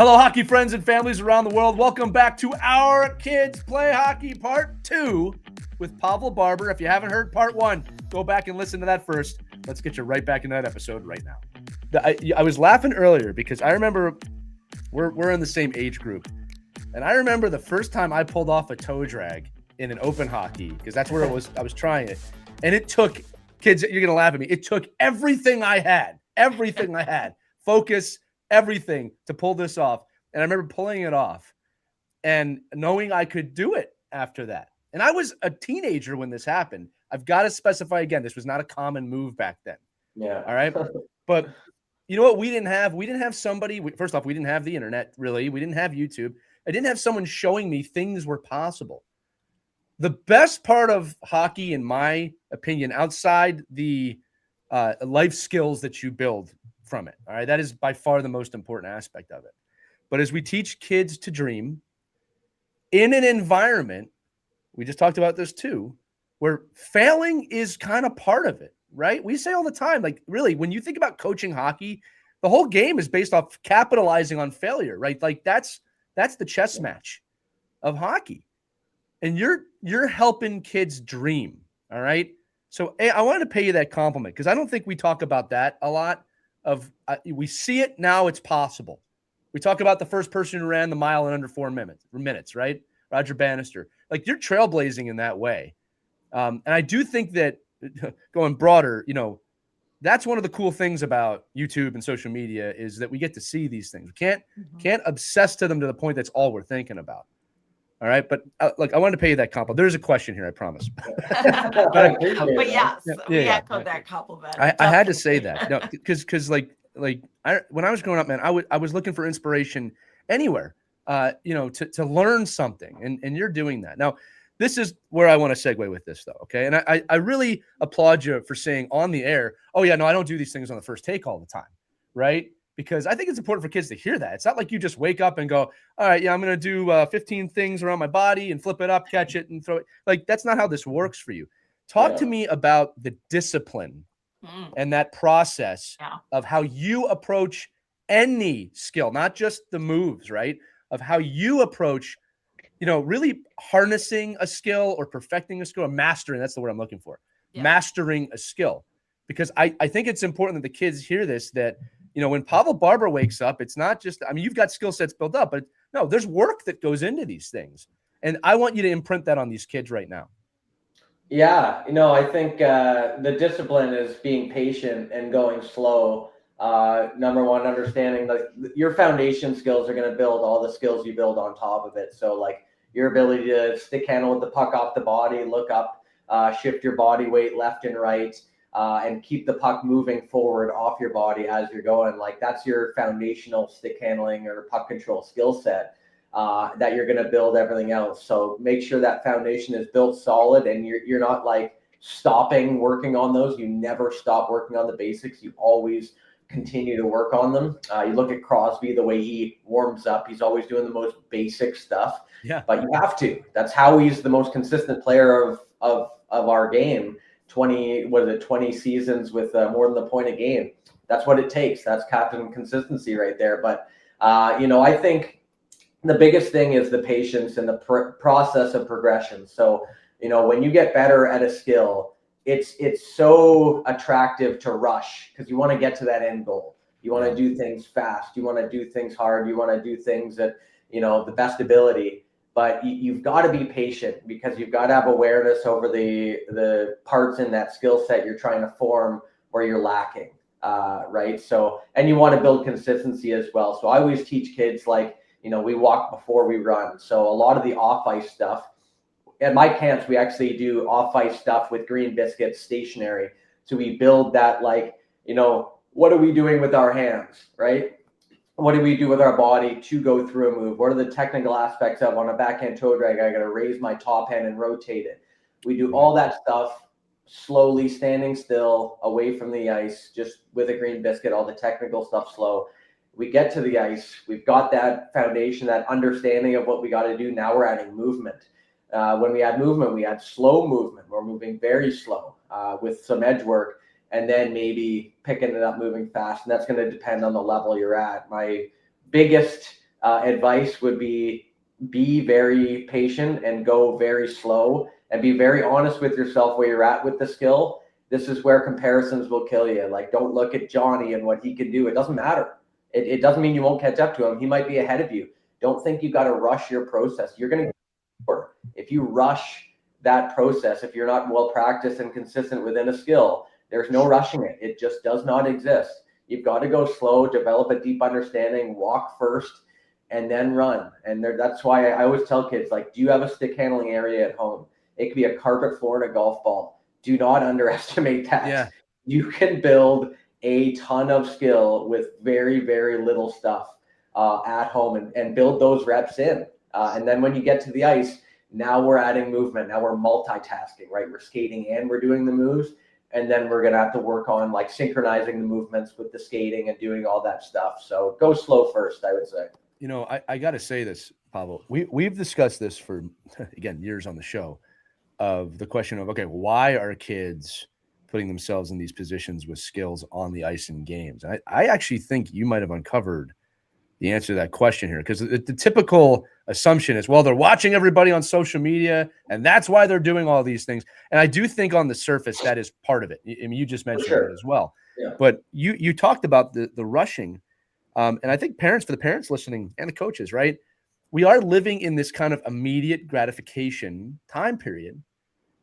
Hello, hockey friends and families around the world. Welcome back to Our Kids Play Hockey Part 2 with Pavel Barber. If you haven't heard Part 1, go back and listen to that first. Let's get you right back into that episode right now. I was laughing earlier because I remember we're in the same age group. And I remember the first time I pulled off a toe drag in an open hockey, because that's where it was. I was trying it. And it took, kids, you're going to laugh at me. It took everything I had, focus, everything to pull this off. And I remember pulling it off and knowing I could do it after that. And I was a teenager when this happened. I've got to specify again, this was not a common move back then. Yeah. All right. But you know what we didn't have? We didn't have somebody. First off, we didn't have the internet, really. We didn't have YouTube. I didn't have someone showing me things were possible. The best part of hockey, in my opinion, outside the life skills that you build from it, all right, that is by far the most important aspect of it. But as we teach kids to dream in an environment, we just talked about this too, where failing is kind of part of it, right? We say all the time, like, really, when you think about coaching hockey, the whole game is based off capitalizing on failure, right? Like that's the chess match of hockey. And you're helping kids dream, all right? So I wanted to pay you that compliment because I don't think we talk about that a lot. We see it now, it's possible. We talk about the first person who ran the mile in under 4 minutes, right? Roger Bannister. Like, you're trailblazing in that way. And I do think that going broader, that's one of the cool things about YouTube and social media is that we get to see these things. We can't obsess to them to the point that's all we're thinking about. All right. But look, I wanted to pay you that compliment. There's a question here, I promise. but yes, we echoed that compliment. I had to say that. No, because when I was growing up, man, I was looking for inspiration anywhere, to learn something. And you're doing that. Now, this is where I want to segue with this, though. Okay. And I really applaud you for saying on the air, oh, yeah, no, I don't do these things on the first take all the time. Right. Because I think it's important for kids to hear that. It's not like you just wake up and go, all right, yeah, I'm going to do 15 things around my body and flip it up, catch it, and throw it. Like, that's not how this works for you. Talk to me about the discipline and that process of how you approach any skill, not just the moves, right? Of how you approach, really harnessing a skill or perfecting a skill or mastering. That's the word I'm looking for. Yeah. Mastering a skill. Because I think it's important that the kids hear this, that, when Pavel Barber wakes up, it's not just, you've got skill sets built up, but no, there's work that goes into these things. And I want you to imprint that on these kids right now. Yeah. I think the discipline is being patient and going slow. Number one, understanding that your foundation skills are going to build all the skills you build on top of it. So like your ability to stick handle with the puck off the body, look up, shift your body weight left and right, and keep the puck moving forward off your body as you're going. Like, that's your foundational stick handling or puck control skill set that you're going to build everything else. So make sure that foundation is built solid and you're not like stopping working on those. You never stop working on the basics. You always continue to work on them. You look at Crosby, the way he warms up, he's always doing the most basic stuff. Yeah. But you have to. That's how he's the most consistent player of our game. 20 seasons with more than a point a game. That's what it takes. That's captain consistency right there. But I think the biggest thing is the patience and the process of progression. So when you get better at a skill, it's so attractive to rush because you want to get to that end goal. You want to do things fast. You want to do things hard. You want to do things at the best ability. But you've got to be patient because you've got to have awareness over the parts in that skill set you're trying to form where you're lacking, right? So, and you want to build consistency as well. So I always teach kids, like, we walk before we run. So a lot of the off-ice stuff, at my camps, we actually do off-ice stuff with green biscuits stationary. So we build that, like, what are we doing with our hands, right? What do we do with our body to go through a move? What are the technical aspects of on a backhand toe drag? I got to raise my top hand and rotate it. We do all that stuff slowly, standing still, away from the ice, just with a green biscuit, all the technical stuff slow. We get to the ice. We've got that foundation, that understanding of what we got to do. Now we're adding movement. When we add movement, we add slow movement. We're moving very slow with some edge work. And then maybe picking it up, moving fast. And that's going to depend on the level you're at. My biggest advice would be very patient and go very slow, and be very honest with yourself where you're at with the skill. This is where comparisons will kill you. Like, don't look at Johnny and what he can do. It doesn't matter. It doesn't mean you won't catch up to him. He might be ahead of you. Don't think you got to rush your process. You're going to, if you rush that process, if you're not well practiced and consistent within a skill, there's no rushing it. It just does not exist. You've got to go slow, develop a deep understanding, walk first, and then run. And that's why I always tell kids, like, do you have a stick handling area at home? It could be a carpet floor and a golf ball. Do not underestimate that. Yeah. You can build a ton of skill with very, very little stuff at home, and build those reps in. And then when you get to the ice, now we're adding movement. Now we're multitasking, right? We're skating and we're doing the moves. And then we're going to have to work on like synchronizing the movements with the skating and doing all that stuff. So go slow first, I would say. You know, I got to say this, Pavel. We've discussed this for, again, years on the show, of the question of, okay, why are kids putting themselves in these positions with skills on the ice in games? And I actually think you might have uncovered the answer to that question here, because the typical assumption is, well, they're watching everybody on social media and that's why they're doing all these things. And I do think on the surface that is part of it. I mean, you just mentioned it as well. Yeah. But you talked about the rushing. And I think for the parents listening and the coaches, right? We are living in this kind of immediate gratification time period.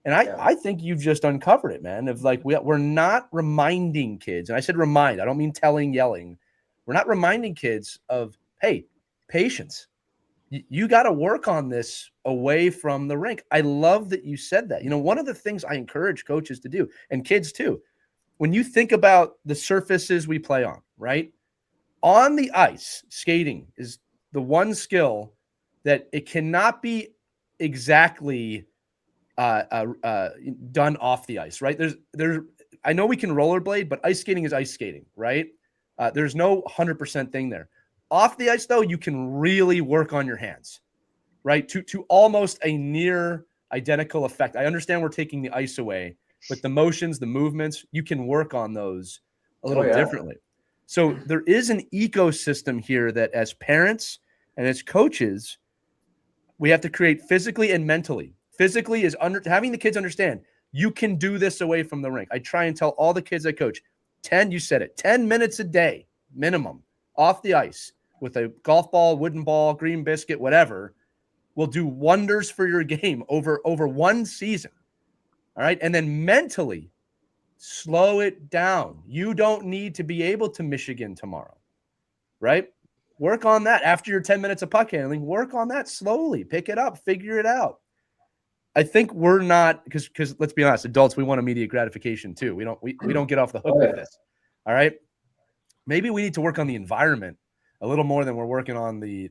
And I think you've just uncovered it, man, of like, we're not reminding kids. And I said remind, I don't mean telling, yelling. We're not reminding kids of, hey, patience. You got to work on this away from the rink. I love that you said that. You know, one of the things I encourage coaches to do, and kids too, when you think about the surfaces we play on, right? On the ice, skating is the one skill that it cannot be exactly done off the ice, right? I know we can rollerblade, but ice skating is ice skating, right? There's no 100% thing there. Off the ice, though, you can really work on your hands, right? To almost a near identical effect. I understand we're taking the ice away, but the motions, the movements, you can work on those a little differently. So there is an ecosystem here that as parents and as coaches, we have to create physically and mentally. Physically is having the kids understand you can do this away from the rink. I try and tell all the kids I coach, 10 minutes a day, minimum, off the ice with a golf ball, wooden ball, green biscuit, whatever, will do wonders for your game over one season. All right. And then mentally, slow it down. You don't need to be able to Michigan tomorrow, right? Work on that after your 10 minutes of puck handling. Work on that slowly. Pick it up. Figure it out. I think we're not, because let's be honest, adults, we want immediate gratification too. We don't get off the hook with this. All right. Maybe we need to work on the environment a little more than we're working on the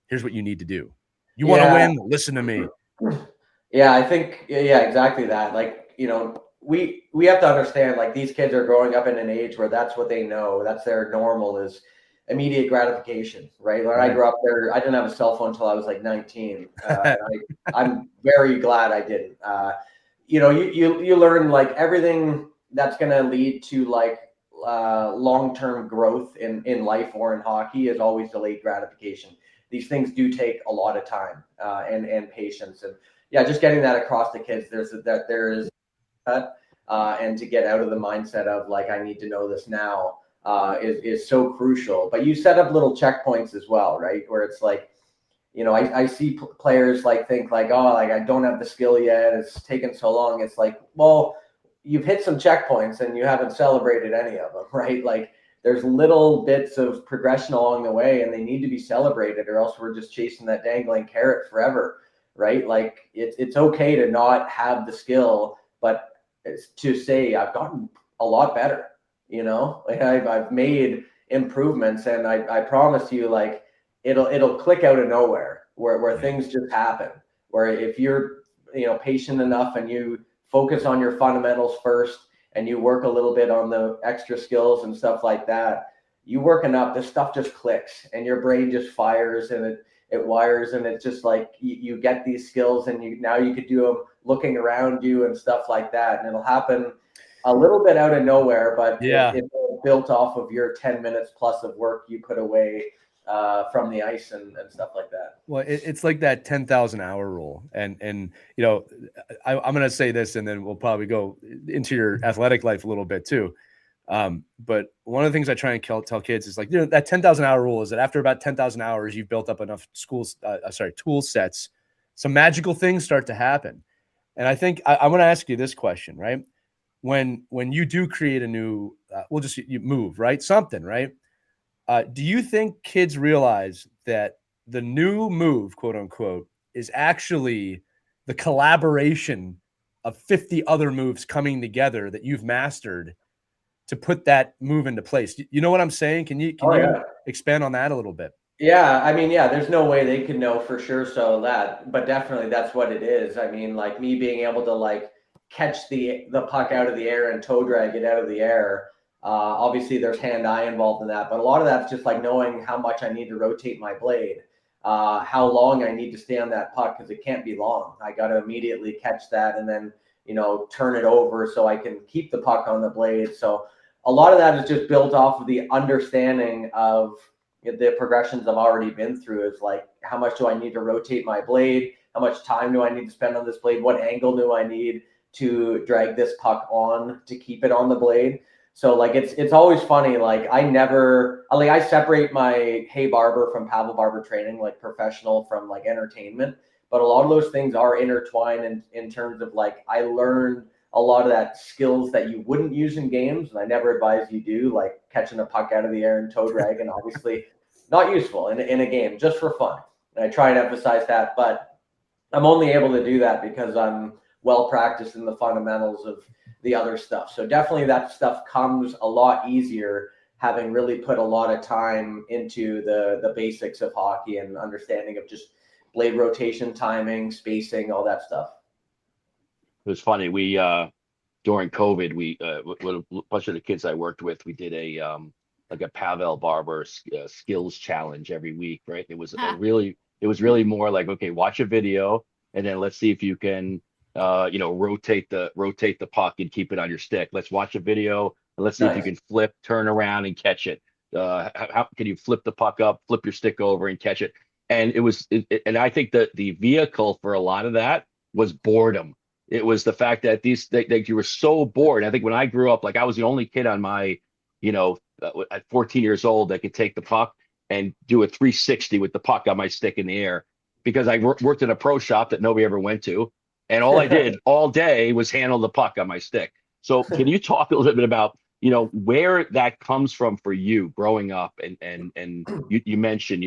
here's what you need to do. You want to win? Listen to me. Yeah, I think, exactly that. Like, you know, we have to understand, like, these kids are growing up in an age where that's what they know. That's their normal, is immediate gratification, right? When I grew up there, I didn't have a cell phone until I was like 19. I'm very glad I didn't. You know, you learn like everything that's going to lead to like long-term growth in life or in hockey is always delayed gratification. These things do take a lot of time and patience, and just getting that across to kids. There is and to get out of the mindset of like, I need to know this now is so crucial. But you set up little checkpoints as well, right? Where it's like, you know, I see players like think like, oh, like I don't have the skill yet. It's taken so long. It's like, well, you've hit some checkpoints and you haven't celebrated any of them, right? Like there's little bits of progression along the way and they need to be celebrated, or else we're just chasing that dangling carrot forever, right? Like it's okay to not have the skill, but it's to say I've gotten a lot better, you know, like I've made improvements, and I promise you, like it'll click out of nowhere where things just happen, where if you're, you know, patient enough and you focus on your fundamentals first and you work a little bit on the extra skills and stuff like that, you work enough, this stuff just clicks and your brain just fires and it wires, and it's just like you get these skills and now you could do them looking around you and stuff like that, and it'll happen a little bit out of nowhere, but it's built off of your 10 minutes plus of work you put away from the ice and stuff like that. Well, it's like that 10,000 hour rule. And, you know, I'm going to say this, and then we'll probably go into your athletic life a little bit too. But one of the things I try and tell kids is like, you know, that 10,000 hour rule is that after about 10,000 hours, you've built up enough tool sets, some magical things start to happen. And I think I'm going to ask you this question, right? When you do create a new, you move, right? Something, right? Do you think kids realize that the new move, quote unquote, is actually the collaboration of 50 other moves coming together that you've mastered to put that move into place? You know what I'm saying? Can you expand on that a little bit? Yeah, I mean, yeah, there's no way they can know for sure. But definitely that's what it is. I mean, like me being able to like catch the puck out of the air and toe drag it out of the air. Obviously there's hand-eye involved in that, but a lot of that's just like knowing how much I need to rotate my blade, how long I need to stay on that puck, because it can't be long. I got to immediately catch that and then, you know, turn it over so I can keep the puck on the blade. So a lot of that is just built off of the understanding of the progressions I've already been through. Is like, how much do I need to rotate my blade? How much time do I need to spend on this blade? What angle do I need to drag this puck on to keep it on the blade? So like, it's always funny. Like I separate my Hey Barber from Pavel Barber training, like professional from like entertainment, but a lot of those things are intertwined in terms of like, I learned a lot of that skills that you wouldn't use in games. And I never advise you do, like catching a puck out of the air and toe drag, and obviously not useful in a game, just for fun. And I try and emphasize that, but I'm only able to do that because I'm well practiced in the fundamentals of the other stuff. So definitely that stuff comes a lot easier having really put a lot of time into the basics of hockey and understanding of just blade rotation, timing, spacing, all that stuff. It was funny. We during COVID, we with a bunch of the kids I worked with, we did a like a Pavel Barber skills challenge every week, right? It was really more like, okay, watch a video and then let's see if you can rotate the puck and keep it on your stick. Let's watch a video and let's see if you can flip, turn around and catch it. How can you flip the puck up, flip your stick over and catch it? And and I think that the vehicle for a lot of that was boredom. It was the fact that you were so bored. I think when I grew up, like I was the only kid on my, at 14 years old that could take the puck and do a 360 with the puck on my stick in the air, because I worked in a pro shop that nobody ever went to. And all I did all day was handle the puck on my stick. So can you talk a little bit about, where that comes from for you growing up? And you mentioned,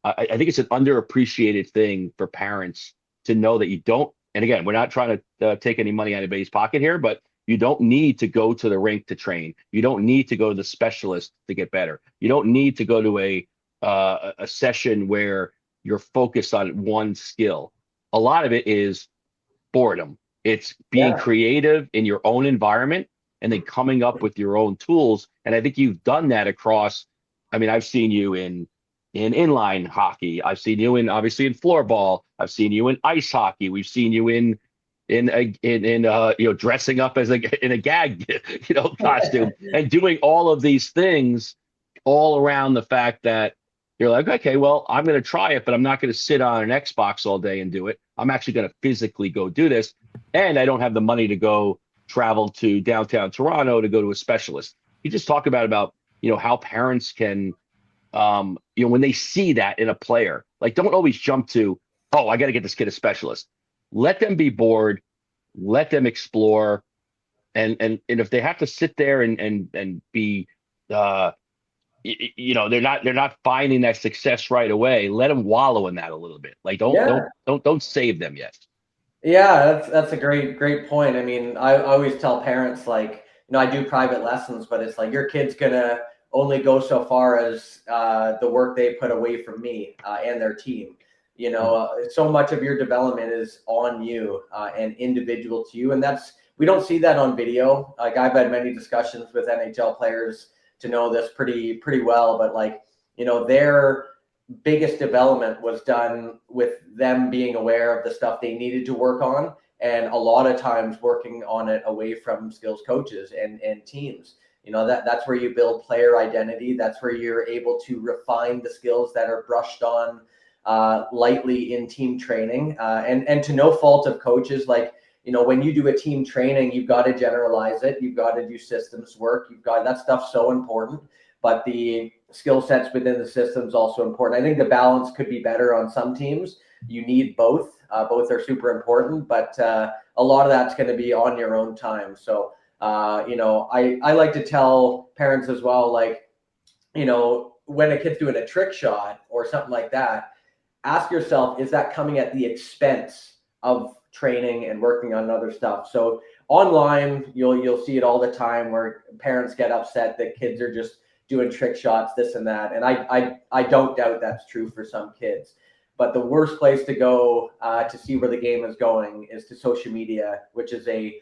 I think it's an underappreciated thing for parents to know that you don't. And again, we're not trying to take any money out of anybody's pocket here, but you don't need to go to the rink to train. You don't need to go to the specialist to get better. You don't need to go to a session where you're focused on one skill. A lot of it is boredom. It's being creative in your own environment and then coming up with your own tools. And I think you've done that across. I mean, I've seen you in inline hockey. I've seen you obviously in floorball. I've seen you in ice hockey. We've seen you in dressing up as in a gag costume and doing all of these things all around the fact that you're like, okay, well, I'm going to try it, but I'm not going to sit on an Xbox all day and do it. I'm actually going to physically go do this. And I don't have the money to go travel to downtown Toronto to go to a specialist. You just talk about how parents can, when they see that in a player, like don't always jump to, oh, I got to get this kid a specialist. Let them be bored, let them explore. And if they have to sit there and be, they're not finding that success right away, let them wallow in that a little bit. Like don't save them yet. Yeah, that's a great point. I mean, I always tell parents, like, I do private lessons, but it's like your kid's gonna only go so far as the work they put away from me and their team. So much of your development is on you and individual to you, and we don't see that on video. Like I've had many discussions with NHL players to know this pretty well, but like, their biggest development was done with them being aware of the stuff they needed to work on, and a lot of times working on it away from skills coaches and teams. You know, that's where you build player identity. That's where you're able to refine the skills that are brushed on lightly in team training. And to no fault of coaches, like, you know, when you do a team training, you've got to generalize it. You've got to do systems work. That stuff's so important, but the skill sets within the system's also important. I think the balance could be better on some teams. You need both. Both are super important, but a lot of that's going to be on your own time. So, you know, I like to tell parents as well, like, you know, when a kid's doing a trick shot or something like that, ask yourself, is that coming at the expense of training and working on other stuff? So online, you'll see it all the time where parents get upset that kids are just doing trick shots, this and that. And I don't doubt that's true for some kids. But the worst place to go to see where the game is going is to social media, which is a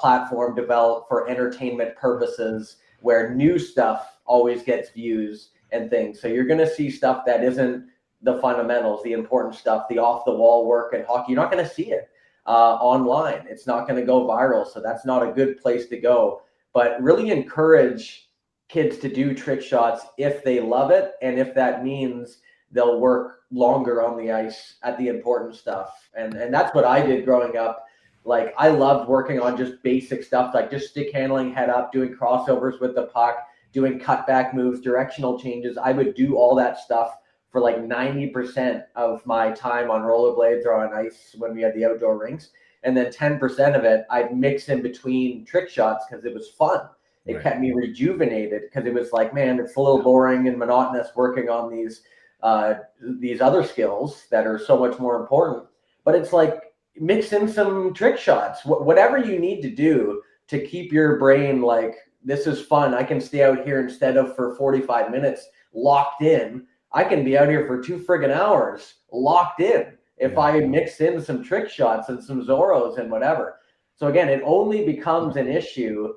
platform developed for entertainment purposes where new stuff always gets views and things. So you're going to see stuff that isn't the fundamentals, the important stuff, the off the wall work in hockey. You're not going to see it online. It's not going to go viral. So that's not a good place to go. But really encourage kids to do trick shots if they love it, and if that means they'll work longer on the ice at the important stuff. And that's what I did growing up. Like, I loved working on just basic stuff, like just stick handling, head up, doing crossovers with the puck, doing cutback moves, directional changes. I would do all that stuff for like 90% of my time on rollerblades or on ice when we had the outdoor rinks. And then 10% of it, I'd mix in between trick shots because it was fun. It kept me rejuvenated because it was like, man, it's a little boring and monotonous working on these other skills that are so much more important. But it's like, mix in some trick shots, whatever you need to do to keep your brain like, this is fun. I can stay out here instead of for 45 minutes locked in. I can be out here for 2 friggin' hours locked in if I mix in some trick shots and some Zorros and whatever. So again, it only becomes an issue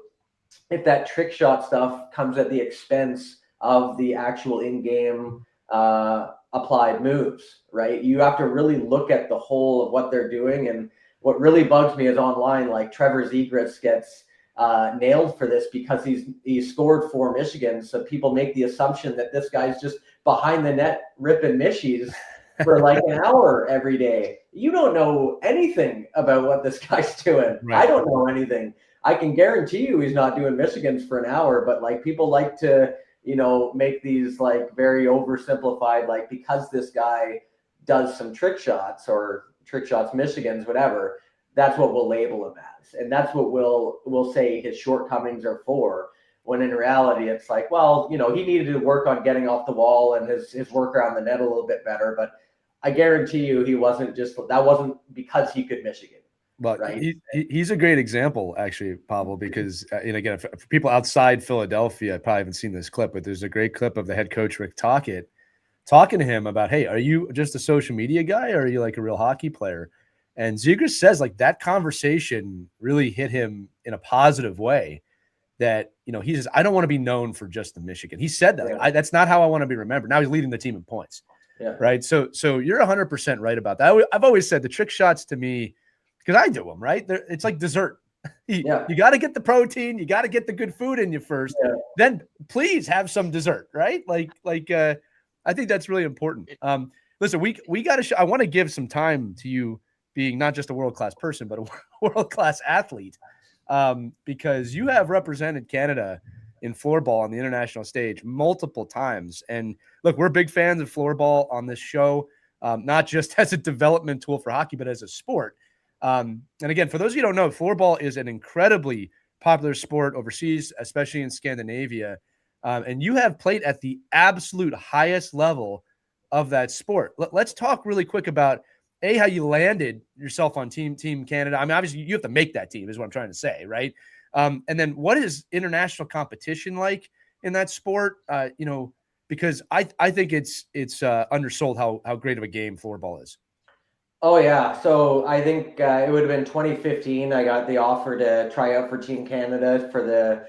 if that trick shot stuff comes at the expense of the actual in-game applied moves, right? You have to really look at the whole of what they're doing. And what really bugs me is online, like Trevor Zegras gets nailed for this because he's scored for Michigan. So people make the assumption that this guy's just behind the net ripping mishies for like an hour every day. You don't know anything about what this guy's doing. Right. I don't know anything. I can guarantee you he's not doing Michigans for an hour, but like people like to, you know, make these like very oversimplified, like because this guy does some trick shots or trick shots, Michigans, whatever, that's what we'll label him as. And that's what we'll say his shortcomings are for. When in reality, it's like, well, you know, he needed to work on getting off the wall and his work around the net a little bit better. But I guarantee you that wasn't because he could Michigan. Well, right? He's a great example, actually, Pavel, because, and again, for people outside Philadelphia, I probably haven't seen this clip, but there's a great clip of the head coach, Rick Tocchet, talking to him about, hey, are you just a social media guy or are you like a real hockey player? And Zegras says like that conversation really hit him in a positive way, that, you know, he says, I don't want to be known for just the Michigan. He said that. Yeah. That's not how I want to be remembered. Now he's leading the team in points. Yeah. Right. So you're 100% right about that. I've always said the trick shots to me, because I do them, right? It's like dessert. You got to get the protein. You got to get the good food in you first. Yeah. Then please have some dessert, right? I think that's really important. Listen, we got to I want to give some time to you being not just a world-class person, but a world-class athlete, because you have represented Canada in floorball on the international stage multiple times. And look, we're big fans of floorball on this show, not just as a development tool for hockey, but as a sport. And again, for those of you who don't know, floorball is an incredibly popular sport overseas, especially in Scandinavia. And you have played at the absolute highest level of that sport. Let's talk really quick about how you landed yourself on Team Canada. I mean, obviously you have to make that team is what I'm trying to say. Right. And then what is international competition like in that sport? Because I think it's undersold how great of a game floorball is. Oh, yeah. So I think it would have been 2015. I got the offer to try out for Team Canada for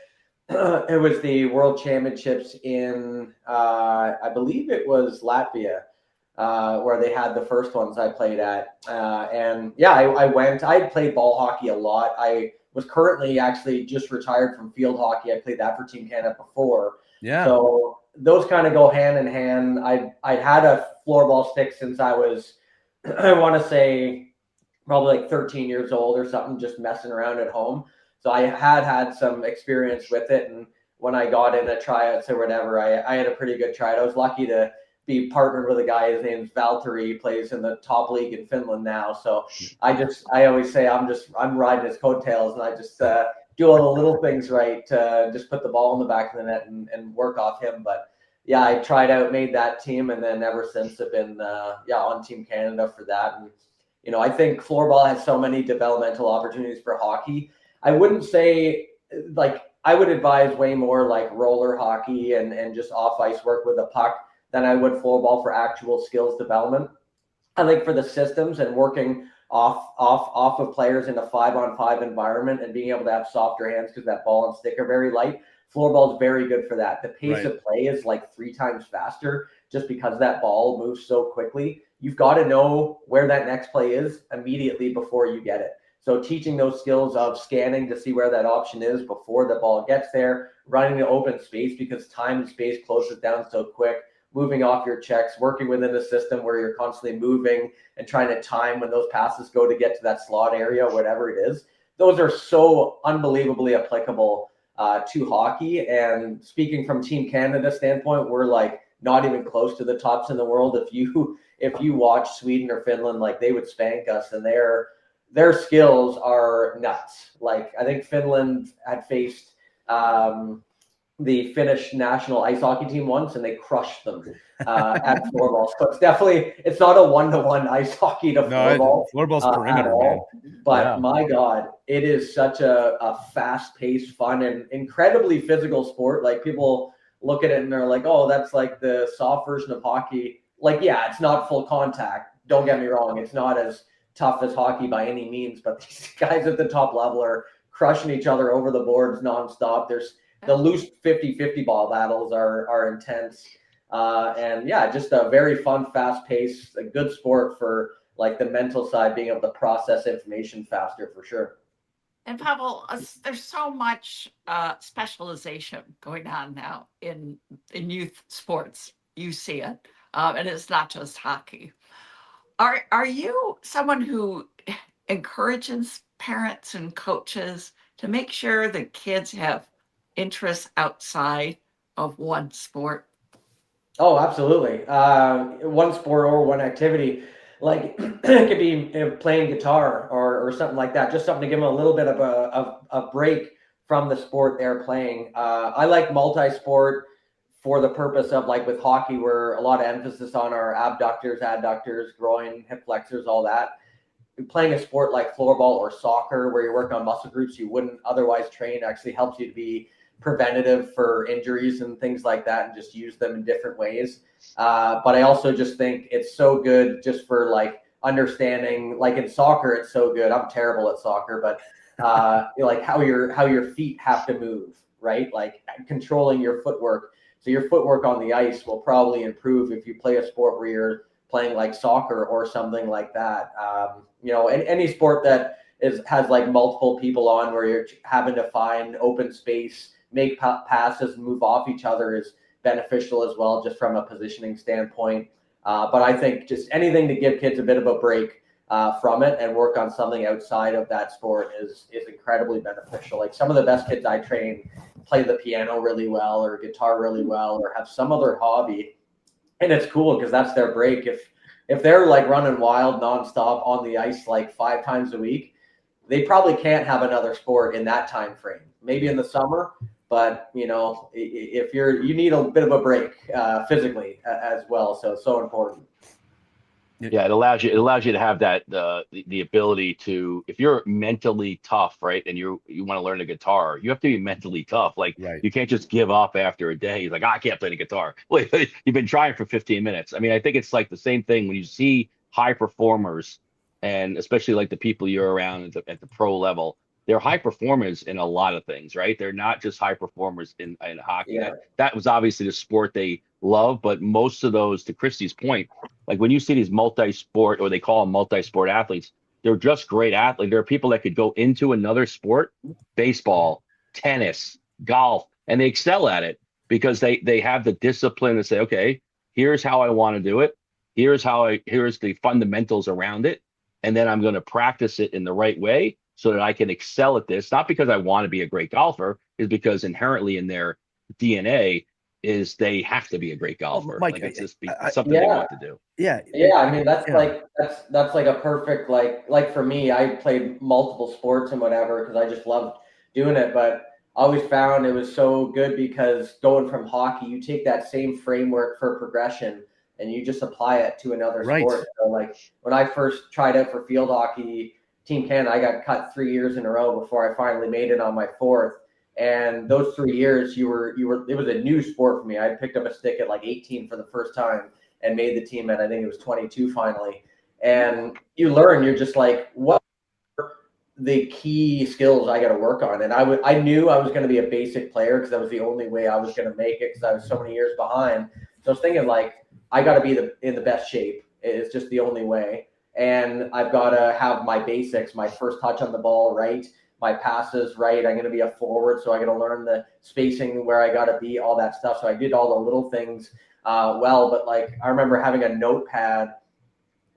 it was the World Championships in, I believe it was Latvia, where they had the first ones I played at. And yeah, I went. I played ball hockey a lot. I was currently actually just retired from field hockey. I played that for Team Canada before. Yeah. So those kind of go hand in hand. I'd had a floorball stick since I was, I want to say, probably like 13 years old or something, just messing around at home. So I had some experience with it. And when I got in a tryouts or whatever, I had a pretty good tryout. I was lucky to be partnered with a guy. His name's Valtteri. He plays in the top league in Finland now. So I always say I'm riding his coattails, and I just do all the little things right to just put the ball in the back of the net and work off him. But yeah, I tried out, made that team, and then ever since I've been on Team Canada for that. And I think floorball has so many developmental opportunities for hockey. I wouldn't say I would advise way more like roller hockey and just off ice work with a puck than I would floorball for actual skills development. I think for the systems and working off of players in a 5-on-5 environment and being able to have softer hands because that ball and stick are very light, floorball is very good for that. The pace of play is like 3 times faster just because that ball moves so quickly. You've got to know where that next play is immediately before you get it. So teaching those skills of scanning to see where that option is before the ball gets there, running the open space because time and space closes down so quick, moving off your checks, working within the system where you're constantly moving and trying to time when those passes go to get to that slot area, whatever it is. Those are so unbelievably applicable to hockey. And speaking from Team Canada standpoint, we're like not even close to the tops in the world. If you watch Sweden or Finland, like they would spank us, and their skills are nuts. Like I think Finland had faced the Finnish national ice hockey team once, and they crushed them at floorball. So it's not a 1-to-1 ice hockey to floorball. Floorball's perimeter, man. But my God, it is such a fast-paced, fun, and incredibly physical sport. Like people look at it and they're like, "Oh, that's like the soft version of hockey." Like, yeah, it's not full contact. Don't get me wrong; it's not as tough as hockey by any means. But these guys at the top level are crushing each other over the boards nonstop. There's the loose 50-50 ball battles are intense. And yeah, just a very fun, fast paced, a good sport for like the mental side, being able to process information faster for sure. And Pavel, there's so much specialization going on now in youth sports. You see it, and it's not just hockey. Are you someone who encourages parents and coaches to make sure that kids have interests outside of one sport? Oh, absolutely. One sport or one activity, like it could be playing guitar or something like that. Just something to give them a little bit of a break from the sport they're playing. I like multi-sport for the purpose of like with hockey, where a lot of emphasis on our abductors, adductors, groin, hip flexors, all that. Playing a sport like floorball or soccer, where you're working on muscle groups you wouldn't otherwise train, actually helps you to be preventative for injuries and things like that, and just use them in different ways. But I also just think it's so good just for like understanding, like in soccer, it's so good. I'm terrible at soccer, but like how your feet have to move, right? Like controlling your footwork. So your footwork on the ice will probably improve if you play a sport where you're playing like soccer or something like that. And any sport that has like multiple people on, where you're having to find open space, make passes, move off each other is beneficial as well, just from a positioning standpoint. But I think just anything to give kids a bit of a break from it and work on something outside of that sport is incredibly beneficial. Like some of the best kids I train play the piano really well or guitar really well or have some other hobby. And it's cool because that's their break. If they're like running wild nonstop on the ice like 5 times a week, they probably can't have another sport in that time frame. Maybe in the summer, but if you need a bit of a break physically as well. So important. Yeah, it allows you to have that the ability to, if you're mentally tough, right, and you want to learn the guitar, you have to be mentally tough. Like you can't just give up after a day. You're like, I can't play the guitar. Well, you've been trying for 15 minutes. I mean, I think it's like the same thing when you see high performers, and especially like the people you're around at the pro level. They're high performers in a lot of things, right? They're not just high performers in hockey. Yeah. That was obviously the sport they love, but most of those, to Christy's point, like when you see these multi-sport, or they call them multi-sport athletes, they're just great athletes. There are people that could go into another sport, baseball, tennis, golf, and they excel at it because they have the discipline to say, okay, here's how I want to do it. Here's the fundamentals around it. And then I'm going to practice it in the right way so that I can excel at this. Not because I want to be a great golfer, is because inherently in their DNA is they have to be a great golfer. Mike, like it's just something they want to do. Yeah. I mean, that's like a perfect, like for me, I played multiple sports and whatever, because I just loved doing it. But I always found it was so good because going from hockey, you take that same framework for progression and you just apply it to another sport. So like when I first tried out for field hockey, Team Canada, I got cut 3 years in a row before I finally made it on my fourth. And those 3 years, it was a new sport for me. I picked up a stick at like 18 for the first time and made the team at, I think it was 22 finally. And you learn, you're just like, what are the key skills I got to work on? And I knew I was going to be a basic player because that was the only way I was going to make it because I was so many years behind. So I was thinking like, I got to be in the best shape. It's just the only way. And I've got to have my basics, my first touch on the ball right, my passes right. I'm going to be a forward, so I got to learn the spacing where I got to be, all that stuff. So I did all the little things well. But like I remember having a notepad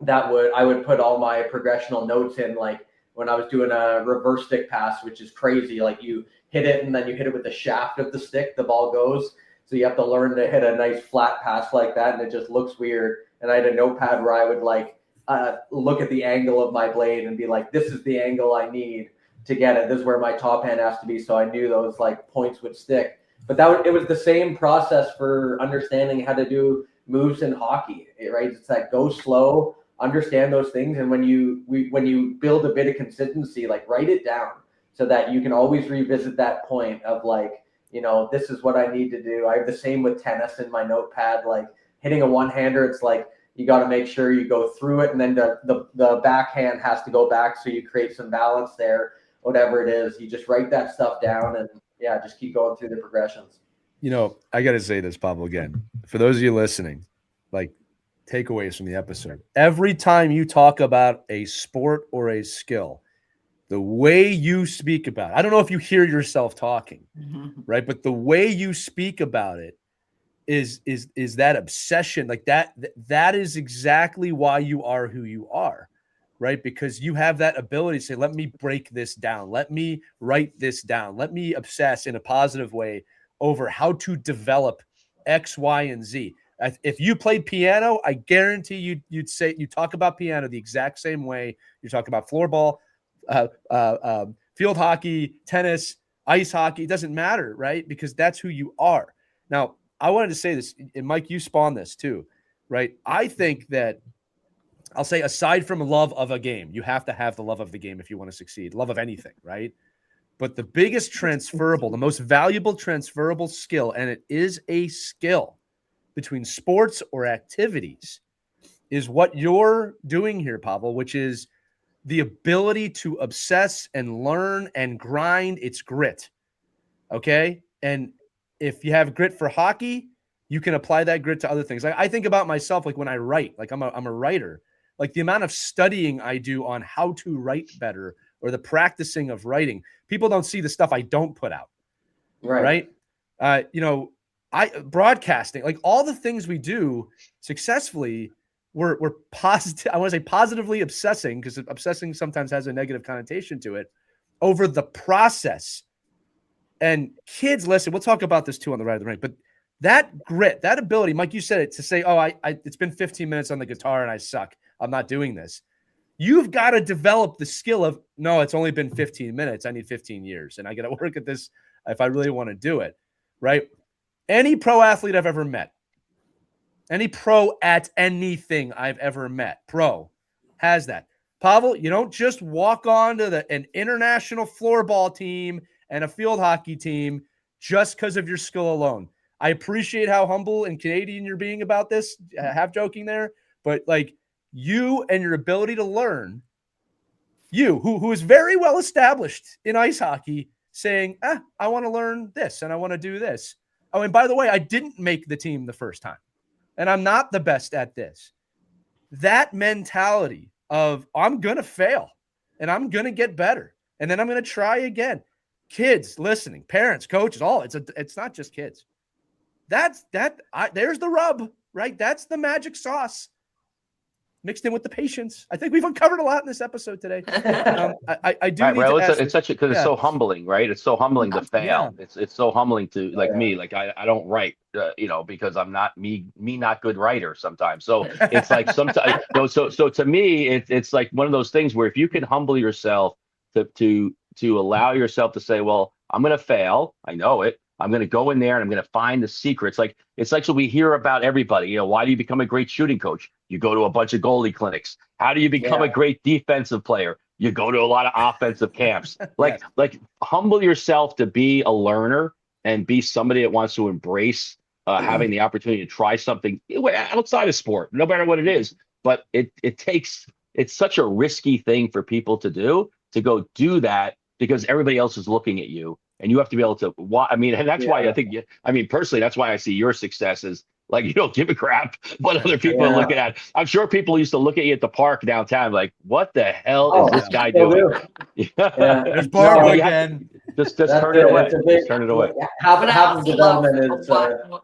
that I would put all my progressional notes in, like when I was doing a reverse stick pass, which is crazy. Like you hit it and then you hit it with the shaft of the stick, the ball goes. So you have to learn to hit a nice flat pass like that, and it just looks weird. And I had a notepad where I would like look at the angle of my blade and be like, this is the angle I need to get it. This is where my top hand has to be. So I knew those like points would stick. But it was the same process for understanding how to do moves in hockey, right? It's like go slow, understand those things, and when you build a bit of consistency, like write it down so that you can always revisit that point of like, this is what I need to do. I have the same with tennis in my notepad. Like hitting a one-hander, it's like you got to make sure you go through it, and then the backhand has to go back, so you create some balance there. Whatever it is, you just write that stuff down, and just keep going through the progressions. I got to say this, Pavel, again, for those of you listening, like takeaways from the episode. Every time you talk about a sport or a skill, the way you speak about it, I don't know if you hear yourself talking, right? But the way you speak about it is that obsession. Like that is exactly why you are who you are, right? Because you have that ability to say, let me break this down. Let me write this down. Let me obsess in a positive way over how to develop X, Y, and Z. If you played piano, I guarantee you'd talk about piano the exact same way you talk about floorball, field hockey, tennis, ice hockey. It doesn't matter, right? Because that's who you are. Now, I wanted to say this, and Mike, you spawned this too, right? I think that I'll say aside from love of a game, you have to have the love of the game if you want to succeed, love of anything, right? But the biggest the most valuable transferable skill, and it is a skill between sports or activities, is what you're doing here, Pavel, which is the ability to obsess and learn and grind. It's grit. Okay. And if you have grit for hockey, you can apply that grit to other things. I think about myself, like when I write, like I'm a writer, like the amount of studying I do on how to write better or the practicing of writing. People don't see the stuff I don't put out. Right. Broadcasting, like all the things we do successfully, we're positive. I want to say positively obsessing, because obsessing sometimes has a negative connotation to it, over the process. And kids, listen, we'll talk about this too on the right of the ring, but that grit, that ability, Mike, you said it, to say, oh, it's been 15 minutes on the guitar and I suck. I'm not doing this. You've got to develop the skill of, no, it's only been 15 minutes. I need 15 years. And I got to work at this if I really want to do it. Right. Any pro athlete I've ever met, any pro at anything I've ever met, pro, has that. Pavel, you don't just walk on to an international floorball team and a field hockey team just because of your skill alone. I appreciate how humble and Canadian you're being about this, half joking there, but like you and your ability to learn, you who is very well established in ice hockey, saying, I want to learn this and I want to do this. Oh, and by the way, I didn't make the team the first time, and I'm not the best at this. That mentality of I'm going to fail. and I'm going to get better. And then I'm going to try again. Kids listening, parents, coaches, it's not just kids. There's the rub, right? That's the magic sauce mixed in with the patience. I think we've uncovered a lot in this episode today. I do Right, need well, to ask. it's such a because it's so humbling, right? It's so humbling to fail. It's so humbling to me. Like I don't write, because I'm not not good writer sometimes. So it's like sometimes, so to me, it's like one of those things where if you can humble yourself to allow yourself to say, well, I'm going to fail. I know it. I'm going to go in there and I'm going to find the secrets. It's like so we hear about everybody. Why do you become a great shooting coach? You go to a bunch of goalie clinics. How do you become a great defensive player? You go to a lot of offensive camps. Like humble yourself to be a learner and be somebody that wants to embrace having the opportunity to try something outside of sport, no matter what it is. But it's such a risky thing for people to go do that because everybody else is looking at you. And you have to be able to, and that's why I think, personally, that's why I see your success as like, you don't give a crap what other people are looking at. I'm sure people used to look at you at the park downtown, like, what the hell is this guy doing? There's Barber again. Just turn it away. Just turn it away. Half of development is. Go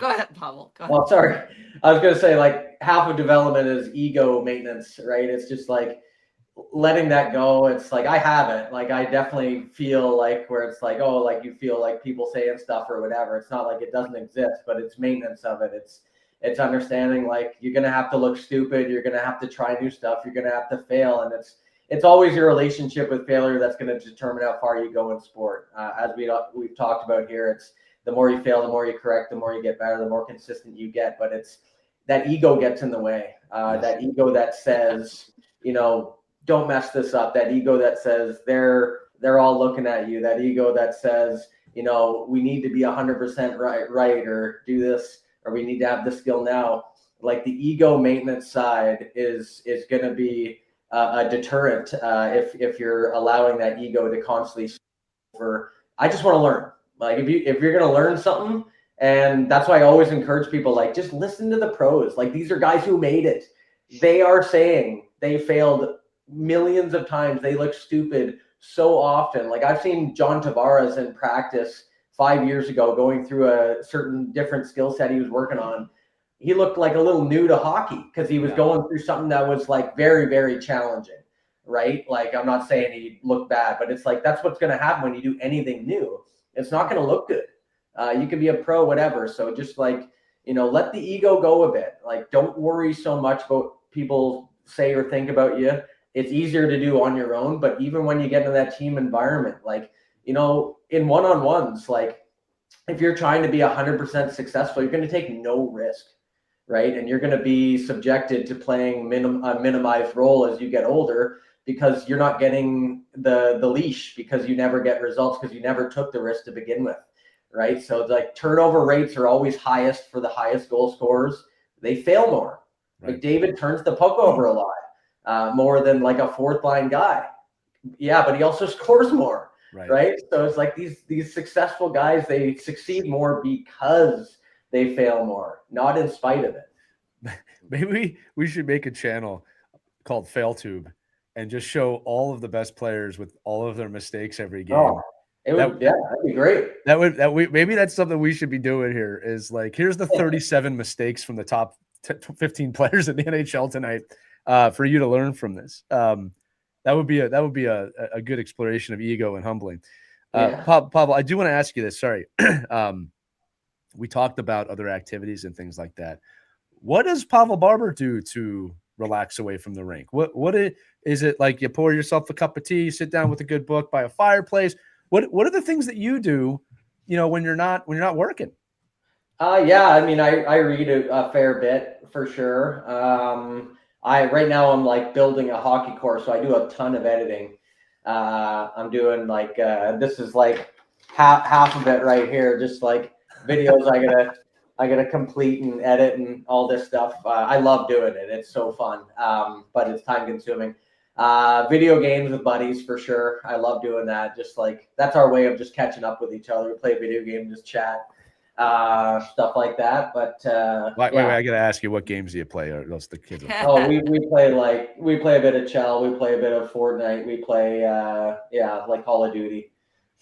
ahead, Pavel. Go ahead. Well, sorry. I was going to say, like, half of development is ego maintenance, right? It's just like, letting that go. It's like I haven't, like I definitely feel like where it's like, oh, like you feel like people saying stuff or whatever. It's not like it doesn't exist, but it's maintenance of it. It's understanding like you're gonna have to look stupid, you're gonna have to try new stuff, you're gonna have to fail, and it's always your relationship with failure that's going to determine how far you go in sport. As we've talked about here, it's the more you fail, the more you correct, the more you get better, the more consistent you get. But it's that ego gets in the way. That ego that says, don't mess this up. That ego that says they're all looking at you. That ego that says, we need to be 100% right, or do this, or we need to have the skill now. Like the ego maintenance side is going to be a deterrent if you're allowing that ego to constantly I just want to learn. Like if you're going to learn something, and that's why I always encourage people, like, just listen to the pros. Like these are guys who made it. They are saying they failed millions of times. They look stupid so often. Like I've seen John Tavares in practice 5 years ago going through a certain different skill set he was working on. He looked like a little new to hockey because he was going through something that was like very, very challenging, right? Like I'm not saying he looked bad, but it's like that's what's going to happen when you do anything new. It's not going to look good. You can be a pro, whatever. So just like, let the ego go a bit. Like don't worry so much about people say or think about you. It's easier to do on your own, but even when you get into that team environment, like, in one-on-ones, like if you're trying to be 100% successful, you're going to take no risk, right? And you're going to be subjected to playing a minimized role as you get older because you're not getting the leash because you never get results because you never took the risk to begin with, right? So like turnover rates are always highest for the highest goal scorers. They fail more. Right. Like David turns the puck over a lot. More than like a fourth line guy. Yeah, but he also scores more, right? So it's like these successful guys, they succeed more because they fail more, not in spite of it. Maybe we should make a channel called FailTube and just show all of the best players with all of their mistakes every game. Oh, that'd be great. Maybe that's something we should be doing here is like, here's the 37 mistakes from the top 15 players in the NHL tonight. For you to learn from this. That would be a good exploration of ego and humbling. Pavel, I do want to ask you this. Sorry. We talked about other activities and things like that. What does Pavel Barber do to relax away from the rink? What is it like? You pour yourself a cup of tea, sit down with a good book by a fireplace. What are the things that you do, when you're not working? I mean, I read a fair bit for sure. Right now I'm like building a hockey course, so I do a ton of editing. I'm doing like this is like half of it right here, just like videos I gotta complete and edit and all this stuff. I love doing it. It's so fun, but it's time consuming. Video games with buddies for sure. I love doing that. Just like that's our way of just catching up with each other. We play video games, just chat. stuff like that. But Wait, I gotta ask you, what games do you play? Or else the kids. Oh, we play a bit of Chell, we play a bit of Fortnite, we play like Call of Duty.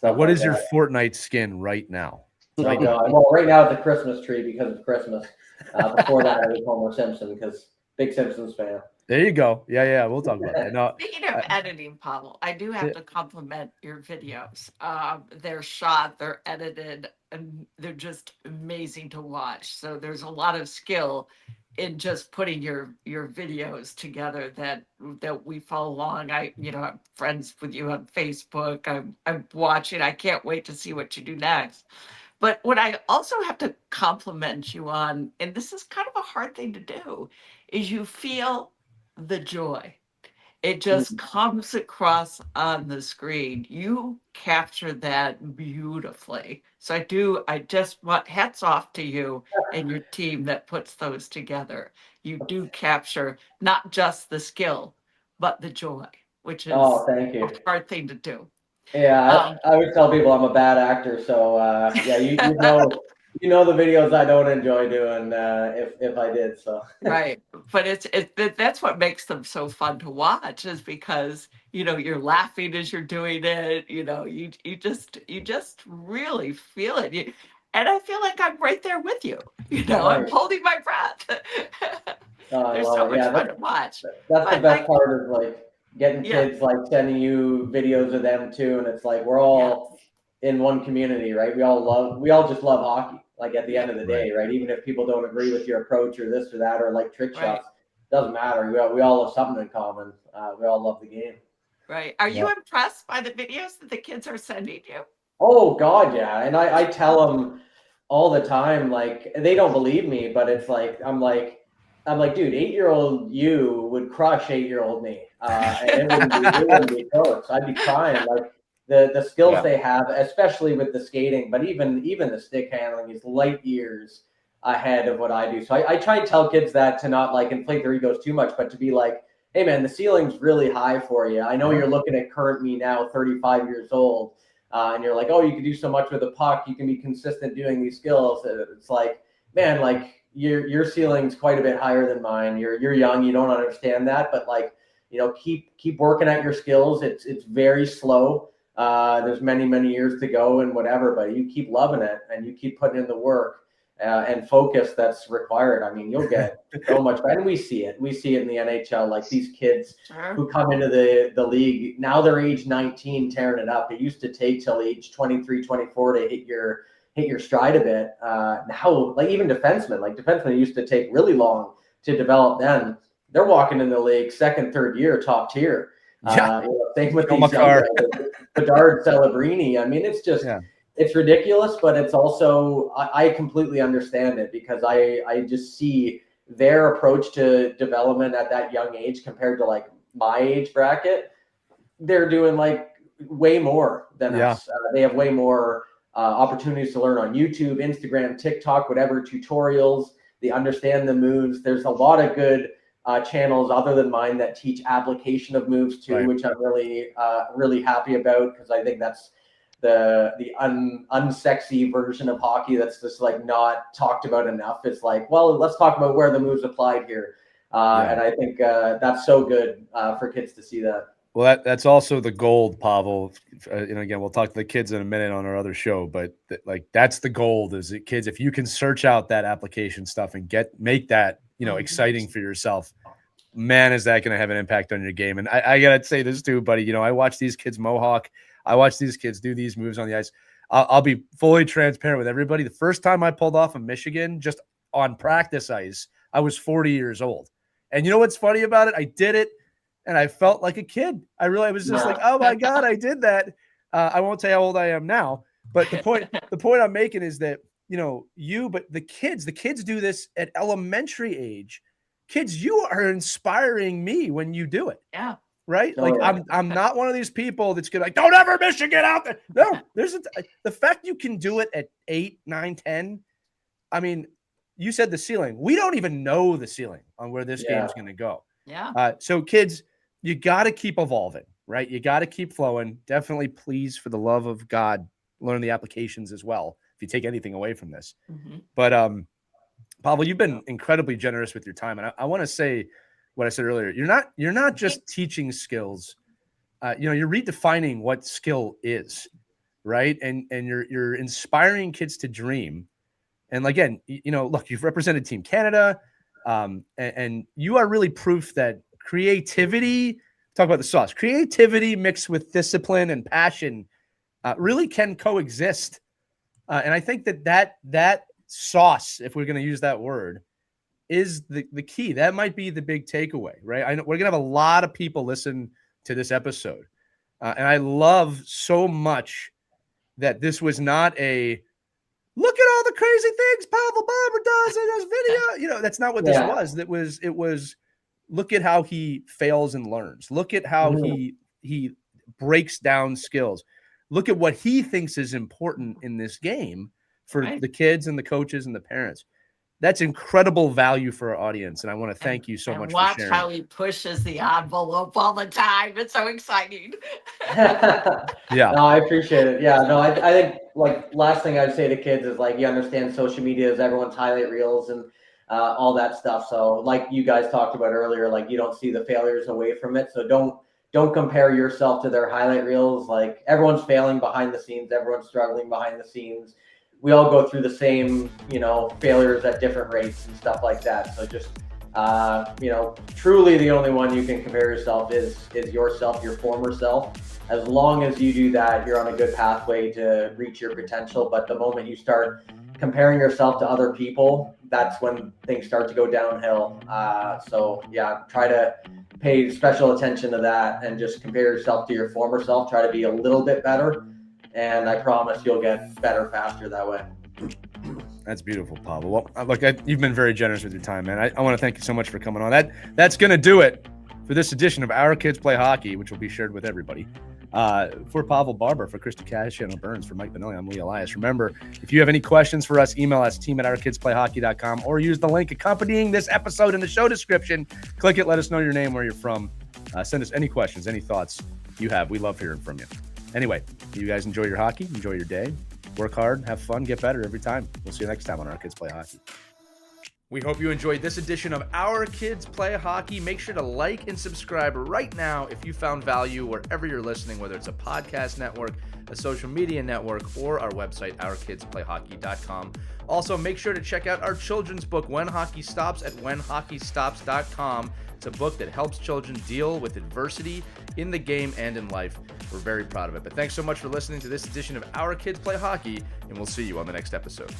Now, what is your Fortnite skin right now? Oh God! Well, right now it's a Christmas tree because of Christmas. Before that, I was Homer Simpson because big Simpsons fan. There you go. Yeah, we'll talk about that. No, Speaking of editing, Pavel, I do have to compliment your videos. They're shot, they're edited, and they're just amazing to watch. So there's a lot of skill in just putting your videos together that we follow along. I'm friends with you on Facebook. I'm watching. I can't wait to see what you do next. But what I also have to compliment you on, and this is kind of a hard thing to do, is you feel the joy. It just comes across on the screen. You capture that beautifully. So I just want hats off to you and your team that puts those together. You do capture not just the skill, but the joy, which is Thank you. a hard thing to do. Yeah, I would tell people I'm a bad actor, so you know the videos I don't enjoy doing if I did so. Right, but that's what makes them so fun to watch, is because you're laughing as you're doing it. You just really feel it, and I feel like I'm right there with you. I'm Right. holding my breath. There's so much fun to watch. That's the best part, is like getting kids like sending you videos of them too, and it's like we're all in one community, right? We all just love hockey. Like at the end of the day, right? Even if people don't agree with your approach or this or that or like trick shots, doesn't matter. We all have something in common. We all love the game. Right. Are you impressed by the videos that the kids are sending you? Oh God, yeah. And I tell them all the time, like they don't believe me, but it's like I'm like, dude, 8-year-old you would crush 8-year-old me, and it wouldn't be close. I'd be crying. Like the skills they have, especially with the skating, but even the stick handling is light years ahead of what I do. So I try and tell kids that, to not like inflate their egos too much, but to be like, hey man, the ceiling's really high for you. I know you're looking at current me now, 35 years old, and you're like, oh, you can do so much with a puck. You can be consistent doing these skills. It's like, man, like your ceiling's quite a bit higher than mine. You're young, you don't understand that, but like, keep working at your skills. It's very slow. There's many years to go and whatever, but you keep loving it and you keep putting in the work and focus that's required. I mean, you'll get so much. And we see it in the NHL. Like these kids who come into the league now, they're age 19 tearing it up. It used to take till age 23, 24 to hit your stride a bit. Now, like even defensemen used to take really long to develop. Then they're walking in the league second, third year, top tier. Same with these young guys, Bedard, Celebrini. I mean, it's just it's ridiculous, but it's also I completely understand it, because I just see their approach to development at that young age compared to like my age bracket. They're doing like way more than us. They have way more opportunities to learn on YouTube, Instagram, TikTok, whatever, tutorials. They understand the moves. There's a lot of good channels other than mine that teach application of moves too, which I'm really happy about, because I think that's the unsexy version of hockey that's just like not talked about enough. It's like, well, let's talk about where the moves applied here, and I think that's so good for kids to see that. Well, that's also the gold, Pavel. Again, we'll talk to the kids in a minute on our other show, but that's the gold, is that kids, if you can search out that application stuff and make that exciting for yourself, man, is that going to have an impact on your game. And I gotta say this too, buddy. I watch these kids mohawk. I watch these kids do these moves on the ice. I'll be fully transparent with everybody. The first time I pulled off in Michigan, just on practice ice, I was 40 years old. And you know what's funny about it? I did it, and I felt like a kid. I was just like, oh my God, I did that. I won't tell you how old I am now, but the point I'm making is that, but the kids do this at elementary age. Kids, you are inspiring me when you do it. Yeah. Right. I'm not one of these people that's gonna like, don't ever Michigan out there. No, the fact you can do it at 8, 9, 10. I mean, you said the ceiling. We don't even know the ceiling on where this game's going to go. Yeah. So kids, you got to keep evolving, right? You got to keep flowing. Definitely, please, for the love of God, learn the applications as well if you take anything away from this. Mhm. But Pavel, you've been incredibly generous with your time, and I want to say what I said earlier. You're not just teaching skills. You're redefining what skill is, right? And you're inspiring kids to dream. And again, look, you've represented Team Canada, and you are really proof that creativity. Talk about the sauce. Creativity mixed with discipline and passion really can coexist. And I think that sauce, if we're going to use that word, is the key. That might be the big takeaway, right? I know we're going to have a lot of people listen to this episode. And I love so much that this was not a look at all the crazy things Pavel Barber does in his video. That's not what this was. It was look at how he fails and learns. Look at how he breaks down skills. Look at what he thinks is important in this game for the kids and the coaches and the parents. That's incredible value for our audience, and I want to thank you so much for sharing. Watch how he pushes the envelope all the time. It's so exciting. Yeah. No, I appreciate it. Yeah. No, I think like last thing I'd say to kids is like you understand social media is everyone's highlight reels and all that stuff. So like you guys talked about earlier, like you don't see the failures away from it. So don't compare yourself to their highlight reels. Like everyone's failing behind the scenes, everyone's struggling behind the scenes. We all go through the same, failures at different rates and stuff like that. So just, truly the only one you can compare yourself is yourself, your former self. As long as you do that, you're on a good pathway to reach your potential. But the moment you start comparing yourself to other people, that's when things start to go downhill. So yeah, try to pay special attention to that and just compare yourself to your former self. Try to be a little bit better. And I promise you'll get better faster that way. That's beautiful, Pavel. Well, look, you've been very generous with your time, man. I want to thank you so much for coming on. That's going to do it for this edition of Our Kids Play Hockey, which will be shared with everybody. For Pavel Barber, for Gratification Burns, for Mike Benelli, I'm Lee Elias. Remember, if you have any questions for us, email us team@ourkidsplayhockey.com or use the link accompanying this episode in the show description. Click it. Let us know your name, where you're from. Send us any questions, any thoughts you have. We love hearing from you. Anyway, you guys enjoy your hockey, enjoy your day, work hard, have fun, get better every time. We'll see you next time on Our Kids Play Hockey. We hope you enjoyed this edition of Our Kids Play Hockey. Make sure to like and subscribe right now if you found value wherever you're listening, whether it's a podcast network, a social media network, or our website, ourkidsplayhockey.com. Also, make sure to check out our children's book, When Hockey Stops, at whenhockeystops.com. It's a book that helps children deal with adversity in the game and in life. We're very proud of it. But thanks so much for listening to this edition of Our Kids Play Hockey, and we'll see you on the next episode.